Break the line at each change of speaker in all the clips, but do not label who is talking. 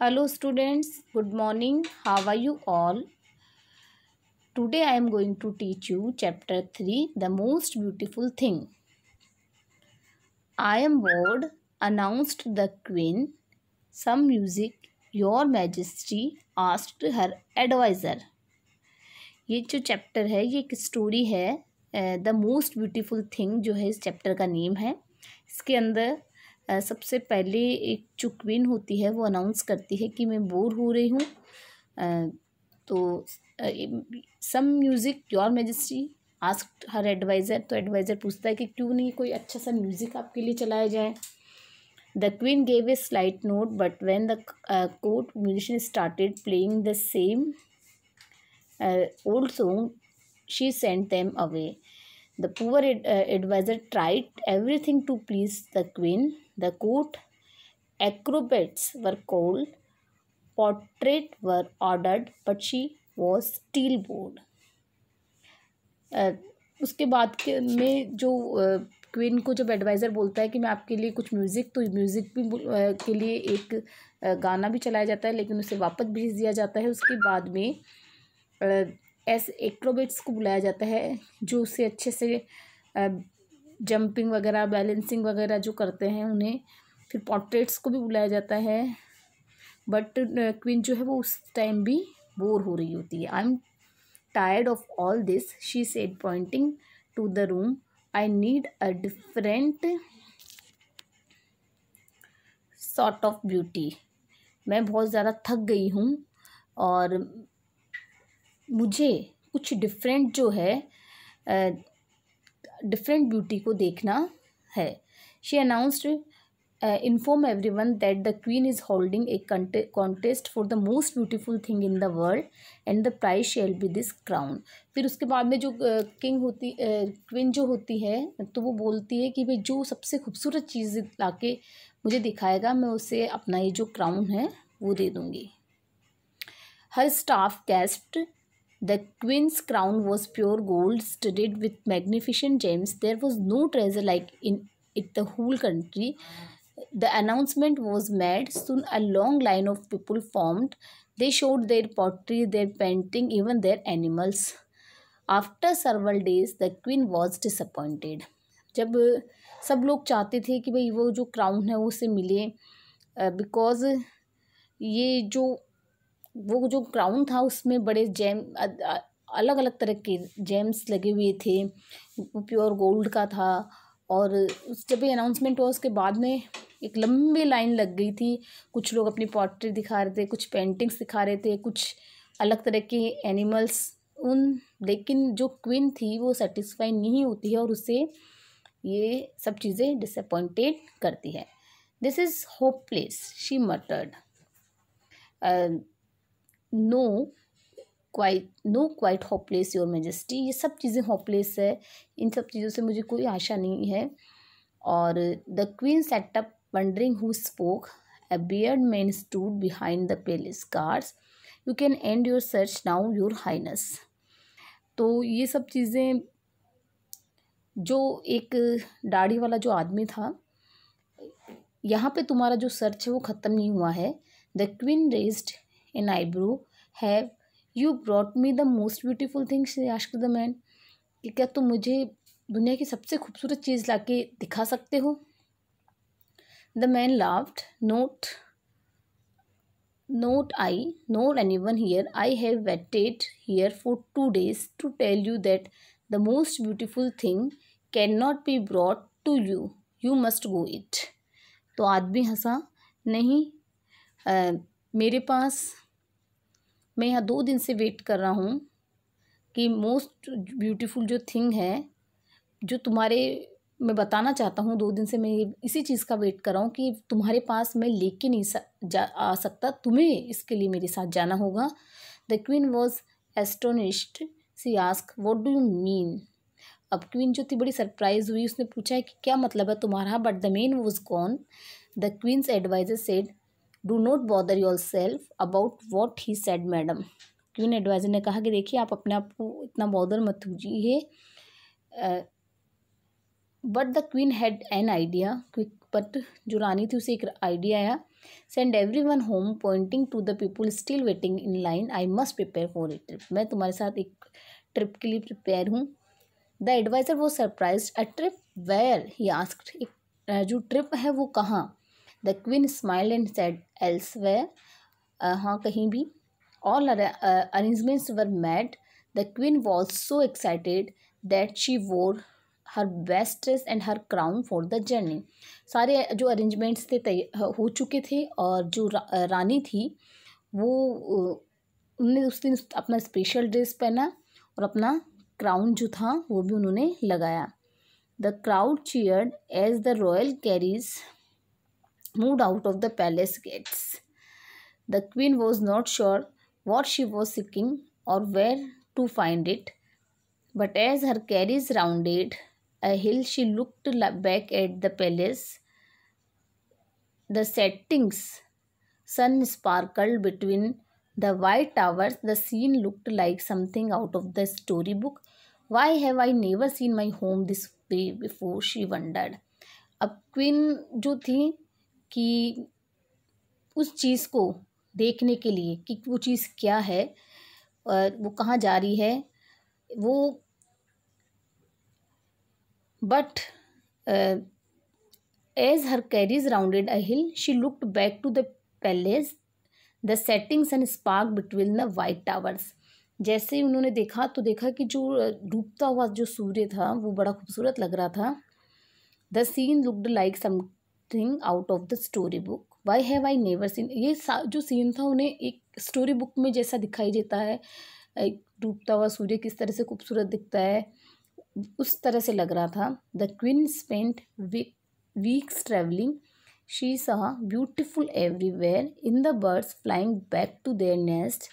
Hello students, good morning. How are you all? Today I am going to teach you chapter 3, The Most Beautiful Thing. I am bored, announced the queen. Some music, your majesty, asked her advisor. ये जो chapter है ये एक story है. The most beautiful thing जो है इस chapter का नेम है. इसके अंदर सबसे पहले एक जो क्वीन होती है वो अनाउंस करती है कि मैं बोर हो रही हूँ. तो some music your majesty asked her adviser. तो एडवाइज़र पूछता है कि क्यों नहीं कोई अच्छा सा म्यूज़िक आपके लिए चलाया जाए. The queen gave a slight note but when the court musician started playing the same old song, she sent them away. The poor advisor tried everything to please the queen. The court acrobats were called, portraits were ordered, but she was still bored. उसके बाद के में जो queen को जब adviser बोलता है कि मैं आपके लिए कुछ म्यूज़िक, तो म्यूज़िक भी के लिए एक गाना भी चलाया जाता है, लेकिन उसे वापस भेज दिया जाता है. उसके बाद में ऐसे एक्रोबेट्स को बुलाया जाता है जो उससे अच्छे से जंपिंग वगैरह बैलेंसिंग वगैरह जो करते हैं उन्हें. फिर पोर्ट्रेट्स को भी बुलाया जाता है. बट क्वीन जो है वो उस टाइम भी बोर हो रही होती है. I am tired of all this, she said pointing to the room. I need a different sort of beauty. मैं बहुत ज़्यादा थक गई हूँ और मुझे कुछ डिफरेंट जो है डिफरेंट ब्यूटी को देखना है. She announced inform everyone that the queen is holding a contest for the most beautiful thing in the world and the prize shall be this crown. फिर उसके बाद में जो क्वीन जो होती है तो वो बोलती है कि भाई जो सबसे खूबसूरत चीज़ लाके मुझे दिखाएगा मैं उसे अपना ये जो क्राउन है वो दे दूँगी. हर staff gasped. The queen's crown was pure gold, studded with magnificent gems. There was no treasure like it the whole country. The announcement was made. Soon a long line of people formed. They showed their pottery, their painting, even their animals. After several days, the queen was disappointed. जब सब लोग चाहते थे कि भाई वो जो crown है वो उसे मिले, बिकॉज ये वो जो क्राउन था उसमें बड़े अलग अलग तरह के जेम्स लगे हुए थे. वो प्योर गोल्ड का था. और जब ये अनाउंसमेंट हुआ उसके बाद में एक लंबी लाइन लग गई थी. कुछ लोग अपनी पोर्ट्रेट दिखा रहे थे, कुछ पेंटिंग्स दिखा रहे थे, कुछ अलग तरह के एनिमल्स. लेकिन जो क्वीन थी वो सेटिस्फाई नहीं होती है और उससे ये सब चीज़ें डिसअपॉइंटेड करती है. This is hopeless, she मटर्ड. Know quite hopeless your majesty. ये सब चीज़ें होपलेस है. इन सब चीज़ों से मुझे कोई आशा नहीं है. और the queen sat up wondering who spoke. A beard man stood behind the palace guards. You can end your search now your highness. तो ये सब चीज़ें जो एक दाढ़ी वाला जो आदमी था, यहाँ पे तुम्हारा जो सर्च है वो ख़त्म नहीं हुआ है. The queen raised an eyebrow. Have you brought me the most beautiful thing, she asked the man. कि क्या तुम मुझे दुनिया की सबसे खूबसूरत चीज़ लाके दिखा सकते हो. The man laughed. Not I not anyone here. I have waited here for 2 days to tell you that the most beautiful thing can not be brought to you. You must go it. तो आदमी हंसा. नहीं, मेरे पास मैं यहाँ 2 दिन से wait कर रहा हूँ कि मोस्ट ब्यूटीफुल जो थिंग है जो मैं बताना चाहता हूँ. 2 दिन से मैं इसी चीज़ का वेट कर रहा हूँ कि तुम्हारे पास मैं लेके नहीं आ सकता. तुम्हें इसके लिए मेरे साथ जाना होगा. The queen was astonished. She ask what do you mean. अब क्वीन जो थी बड़ी सरप्राइज हुई. उसने पूछा है कि क्या मतलब है तुम्हारा. But the man was gone. The queen's adviser said do not bother yourself about what he said madam. Queen adviser ने कहा कि देखिए आप अपने आप को इतना बॉदर मत कीजिए. But the queen had an idea. But जो रानी थी उसे एक आइडिया आया. Send everyone home pointing to the people still waiting in line, I must prepare for a trip, मैं तुम्हारे साथ एक ट्रिप के लिए प्रिपेयर हूँ। The adviser was surprise, a trip where, he asked, एक जो ट्रिप है वो कहाँ। The queen smiled and said, elsewhere, हाँ कहीं भी। All arrangements were made. The queen was so excited that she wore her best dress and her crown for the journey. सारे जो अरेंजमेंट्स थे हो चुके थे, और जो रानी थी वो उन्होंने उस दिन अपना स्पेशल ड्रेस पहना और अपना क्राउन जो था वो भी उन्होंने लगाया। The crowd cheered as the royal carriage moved out of the palace gates. The queen was not sure what she was seeking or where to find it, but as her carriage rounded a hill, she looked back at the palace. The setting sun sparkled between the white towers. The scene looked like something out of the storybook. Why have I never seen my home this way before, she wondered. अब queen जो थी कि उस चीज़ को देखने के लिए कि वो चीज़ क्या है और वो कहाँ जा रही है वो, but as her carriage rounded a hill she looked back to the palace, the settings and spark between the white towers. जैसे ही उन्होंने देखा तो देखा कि जो डूबता हुआ जो सूर्य था वो बड़ा खूबसूरत लग रहा था। The scene looked like something out of the story book, why have I never seen, ये जो सीन था उन्हें एक स्टोरी बुक में जैसा दिखाई देता है, एक डूबता हुआ सूर्य किस तरह से खूबसूरत दिखता है उस तरह से लग रहा था। The queen spent weeks travelling, she saw beautiful everywhere in the birds flying back to their nest,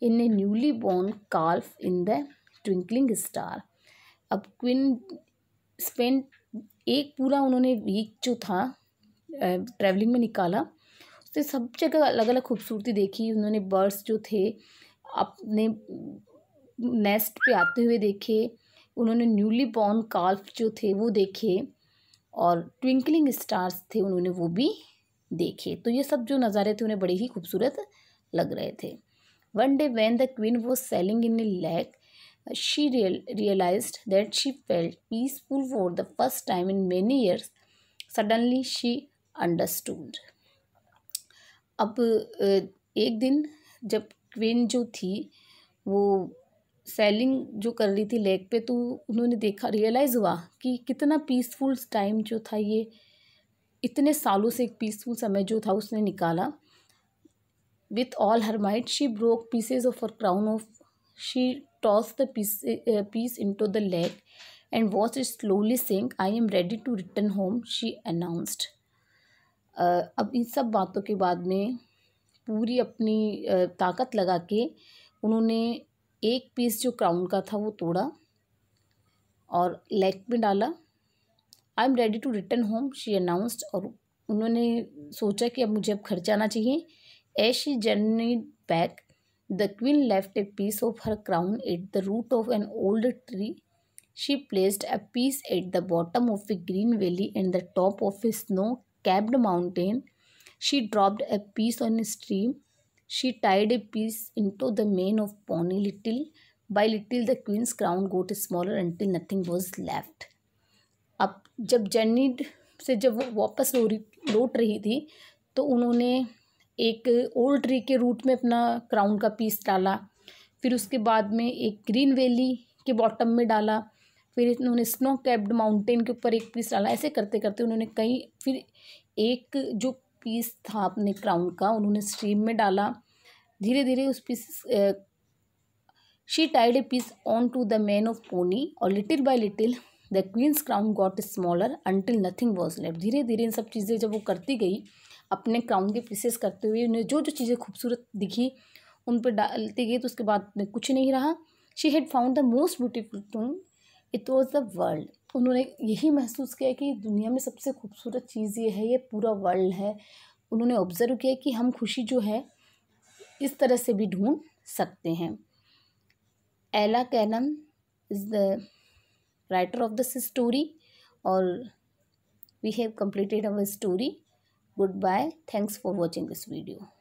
in a newly born calf in the twinkling star. अब क्वीन स्पेंड एक पूरा उन्होंने वीक जो था ट्रैवलिंग में निकाला, उससे सब जगह अलग अलग खूबसूरती देखी। उन्होंने बर्ड्स जो थे अपने नेस्ट पे आते हुए देखे, उन्होंने न्यूली बॉर्न काल्फ जो थे वो देखे, और ट्विंकलिंग स्टार्स थे उन्होंने वो भी देखे। तो ये सब जो नज़ारे थे उन्हें बड़े ही खूबसूरत लग रहे थे। One day when the queen was selling in A lake, she realized that she felt peaceful for the first time in many years. Suddenly she understood. अब एक दिन जब क्वीन जो थी वो सेलिंग जो कर रही थी लेक पे, तो उन्होंने देखा, रियलाइज़ हुआ कि कितना पीसफुल टाइम जो था, ये इतने सालों से एक पीसफुल समय जो था उसने निकाला। With all her might she broke pieces of her crown of, she tossed the piece into the lake and watched it slowly sink. I am ready to return home, she announced. अब इन सब बातों के बाद में पूरी अपनी ताकत लगा के उन्होंने एक पीस जो क्राउन का था वो तोड़ा और लेक में डाला। I am ready to return home, she announced. और उन्होंने सोचा कि अब मुझे अब घर जाना चाहिए। As she journeyed back, the queen left a piece of her crown at the root of an old tree. She placed a piece at the bottom of a green valley and the top of a snow-capped mountain. She dropped a piece on a stream. She tied a piece into the mane of pony. Little by little, the queen's crown got smaller until nothing was left. अब जब journey से जब वो वापस लौट रही थी तो उन्होंने एक ओल्ड ट्री के रूट में अपना क्राउन का पीस डाला, फिर उसके बाद में एक ग्रीन वैली के बॉटम में डाला, फिर उन्होंने स्नो कैप्ड माउंटेन के ऊपर एक पीस डाला। ऐसे करते करते उन्होंने फिर एक जो पीस था अपने क्राउन का उन्होंने स्ट्रीम में डाला। धीरे धीरे उस piece she tied a piece on to the mane of pony और little by little the queen's crown got smaller until nothing was left. धीरे धीरे इन सब चीज़ें जब वो करती गई, अपने क्राउन के पीसेस करते हुए, उन्हें जो जो चीज़ें खूबसूरत दिखी उन पर डालती गई, तो उसके बाद में कुछ नहीं रहा। She had found the most beautiful thing, it was the world. उन्होंने यही महसूस किया कि दुनिया में सबसे खूबसूरत चीज़ ये है, ये पूरा वर्ल्ड है। उन्होंने ऑब्जर्व किया कि हम खुशी जो है इस तरह से भी ढूंढ सकते हैं। Ella Cannon is the writer of this story, और we have completed our story. Goodbye. Thanks for watching this video.